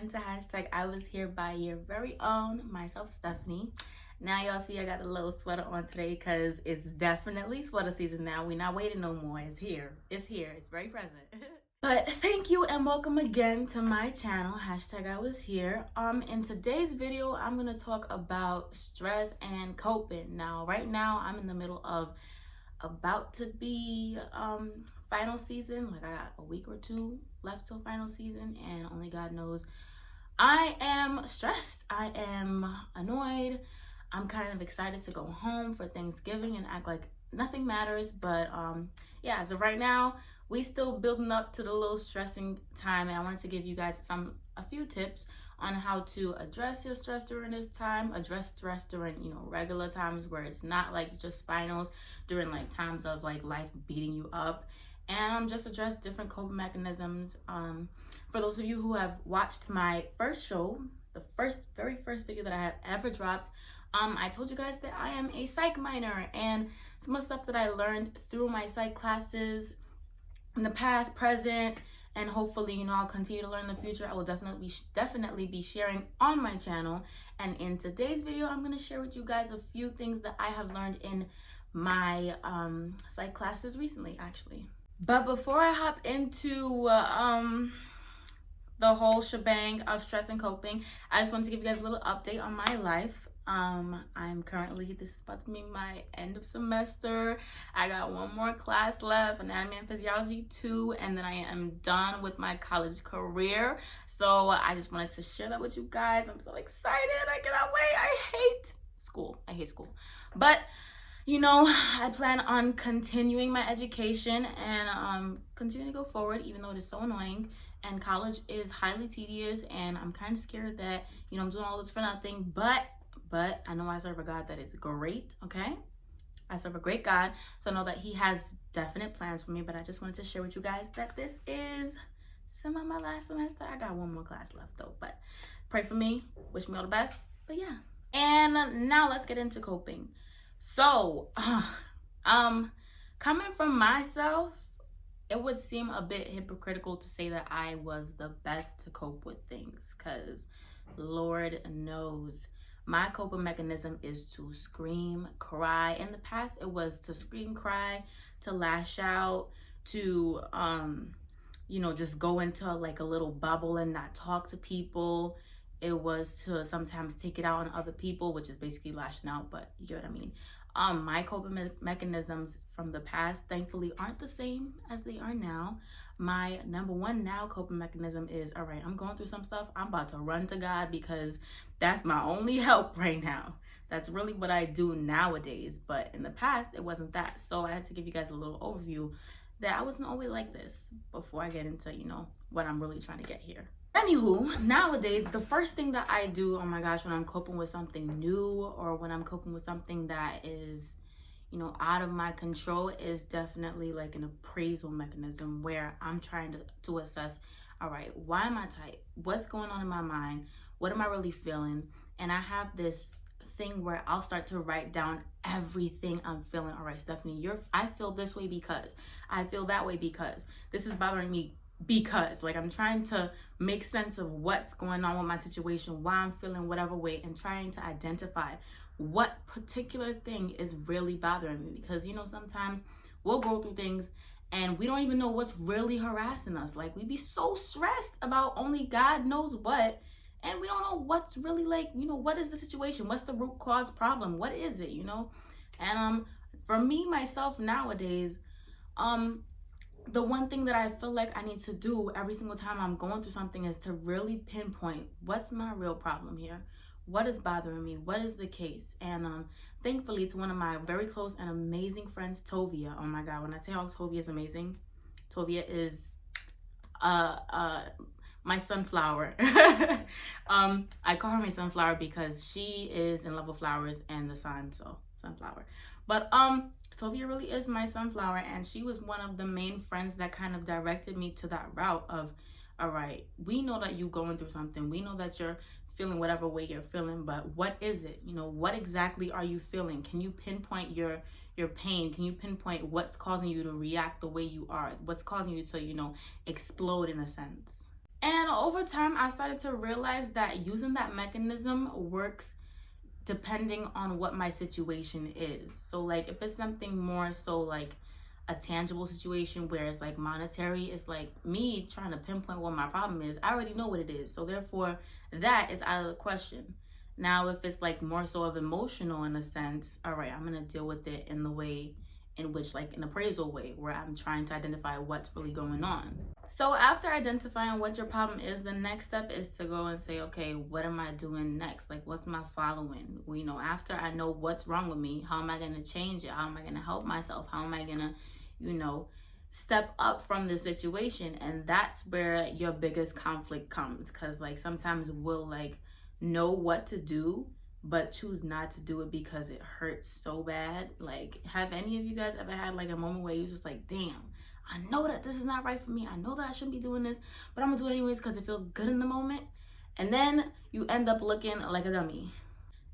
again to hashtag I was here by your very own myself, Stephanie. Now y'all see I got a little sweater on today because it's definitely sweater season now. We're not waiting no more. It's here. It's here. It's very present. But thank you and welcome again to my channel, hashtag I was here. In today's video, I'm gonna talk about stress and coping. Now, right now, I'm in the middle of about to be final season. Like I got a week or two left till final season, and only God knows I am stressed. I am annoyed. I'm kind of excited to go home for Thanksgiving and act like nothing matters. But yeah, as of right now, we still building up to the little stressing time, and I wanted to give you guys a few tips on how to address your stress during this time, address stress during, regular times where it's not like just finals, during like times of like life beating you up, and just address different coping mechanisms. For those of you who have watched my first show, the very first video that I have ever dropped, I told you guys that I am a psych minor, and some of the stuff that I learned through my psych classes in the past, present, and hopefully, I'll continue to learn in the future. I will definitely be sharing on my channel. And in today's video, I'm going to share with you guys a few things that I have learned in my psych classes recently, actually. But before I hop into the whole shebang of stress and coping, I just wanted to give you guys a little update on my life. I'm currently, this is about to be my end of semester. I got one more class left, Anatomy and Physiology 2, and then I am done with my college career. So I just wanted to share that with you guys. I'm so excited. I cannot wait. I hate school. But I plan on continuing my education and continuing to go forward, even though it is so annoying. And college is highly tedious, and I'm kind of scared that, I'm doing all this for nothing. But I know I serve a God that is great, okay? I serve a great God, so I know that he has definite plans for me. But I just wanted to share with you guys that this is some of my last semester. I got one more class left though, but pray for me. Wish me all the best. But yeah. And now let's get into coping. So, coming from myself, it would seem a bit hypocritical to say that I was the best to cope with things, because Lord knows my coping mechanism is to scream, cry. In the past, it was to scream, cry, to lash out, to, just go into like a little bubble and not talk to people. It was to sometimes take it out on other people, which is basically lashing out, but you get what I mean. My coping mechanisms from the past, thankfully, aren't the same as they are now. My number one now coping mechanism is, all right, I'm going through some stuff. I'm about to run to God, because that's my only help right now. That's really what I do nowadays. But in the past, it wasn't that. So I had to give you guys a little overview that I wasn't always like this before I get into, what I'm really trying to get here. Anywho, nowadays, the first thing that I do, oh my gosh, when I'm coping with something new, or when I'm coping with something that is, out of my control, is definitely like an appraisal mechanism where I'm trying to assess, all right, why am I tight? What's going on in my mind? What am I really feeling? And I have this thing where I'll start to write down everything I'm feeling. All right, Stephanie, I feel this way because, I feel that way because, this is bothering me because, like, I'm trying to make sense of what's going on with my situation, why I'm feeling whatever way, and trying to identify what particular thing is really bothering me. Because sometimes we'll go through things and we don't even know what's really harassing us. Like, we be so stressed about only God knows what, and we don't know what's really, like, what is the situation, what's the root cause problem, what is it, and for me, myself, nowadays, the one thing that I feel like I need to do every single time I'm going through something is to really pinpoint what's my real problem here. What is bothering me? What is the case? And thankfully, it's one of my very close and amazing friends, Tovia. Oh my God, when I tell y'all Tovia is amazing, Tovia is my sunflower. I call her my sunflower because she is in love with flowers and the sun, so sunflower. But Tovia really is my sunflower, and she was one of the main friends that kind of directed me to that route of, all right, we know that you're going through something. We know that you're feeling whatever way you're feeling, but what is it? What exactly are you feeling? Can you pinpoint your pain? Can you pinpoint what's causing you to react the way you are? What's causing you to, explode in a sense? And over time, I started to realize that using that mechanism works depending on what my situation is. So like if it's something more so like a tangible situation where it's like monetary, it's like me trying to pinpoint what my problem is. I already know what it is. So therefore that is out of the question. Now if it's like more so of emotional in a sense, all right, I'm gonna deal with it in the way in which like an appraisal way where I'm trying to identify what's really going on. So after identifying what your problem is, the next step is to go and say, okay, what am I doing next? Like, what's my following? Well, you know, after I know what's wrong with me, how am I going to change it? How am I going to help myself? How am I going to, you know, step up from the situation? And that's where your biggest conflict comes. Because like sometimes we'll like know what to do, but choose not to do it because it hurts so bad. Like, have any of you guys ever had like a moment where you're just like, damn, I know that this is not right for me. I know that I shouldn't be doing this, but I'm gonna do it anyways because it feels good in the moment. And then you end up looking like a dummy.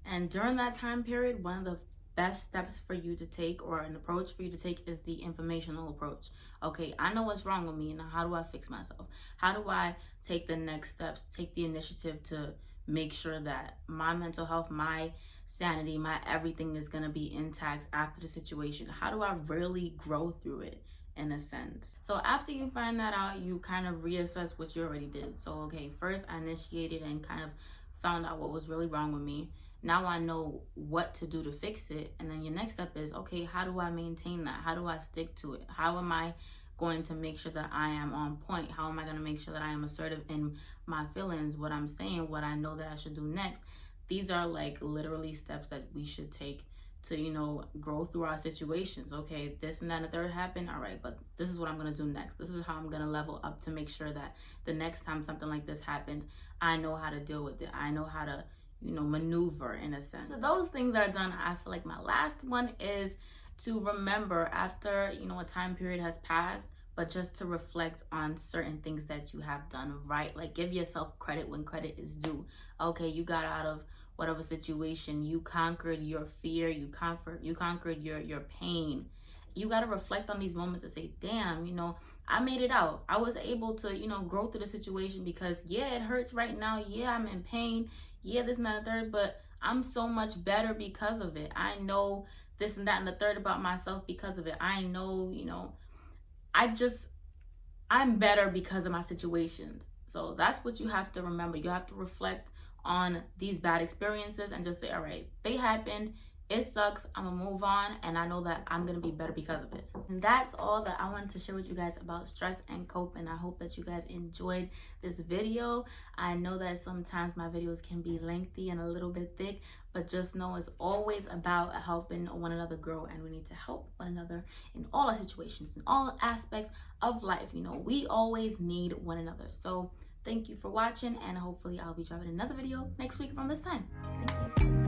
And during that time period, one of the best steps for you to take, or an approach for you to take, is the informational approach. Okay, I know what's wrong with me. Now, how do I fix myself? How do I take the next steps, take the initiative to make sure that my mental health, my sanity, my everything is going to be intact after the situation? How do I really grow through it? In a sense. So after you find that out, you kind of reassess what you already did. So okay, first I initiated and kind of found out what was really wrong with me. Now I know what to do to fix it. And then your next step is, okay, how do I maintain that? How do I stick to it? How am I going to make sure that I am on point? How am I going to make sure that I am assertive in my feelings, what I'm saying, what I know that I should do next? These are like literally steps that we should take to, you know, grow through our situations. Okay, this and that and the third happened. All right, but this is what I'm going to do next. This is how I'm going to level up to make sure that the next time something like this happens, I know how to deal with it. I know how to, you know, maneuver in a sense. So those things are done. I feel like my last one is to remember after, you know, a time period has passed, but just to reflect on certain things that you have done right. Like give yourself credit when credit is due. Okay, you got out of whatever situation, you conquered your fear, you conquered your pain. You got to reflect on these moments and say, damn, you know, I made it out. I was able to, you know, grow through the situation because yeah, it hurts right now. Yeah, I'm in pain. Yeah, this and that and the third, but I'm so much better because of it. I know this and that and the third about myself because of it. I know, you know, I'm better because of my situations. So that's what you have to remember. You have to reflect on these bad experiences and just say, all right, they happened. It sucks. I'm gonna move on, and I know that I'm gonna be better because of it. And that's all that I wanted to share with you guys about stress and cope. And I hope that you guys enjoyed this video. I know that sometimes my videos can be lengthy and a little bit thick, but just know it's always about helping one another grow, and we need to help one another in all our situations, in all aspects of life. You know, we always need one another. So thank you for watching, and hopefully I'll be dropping another video next week from this time. Thank you.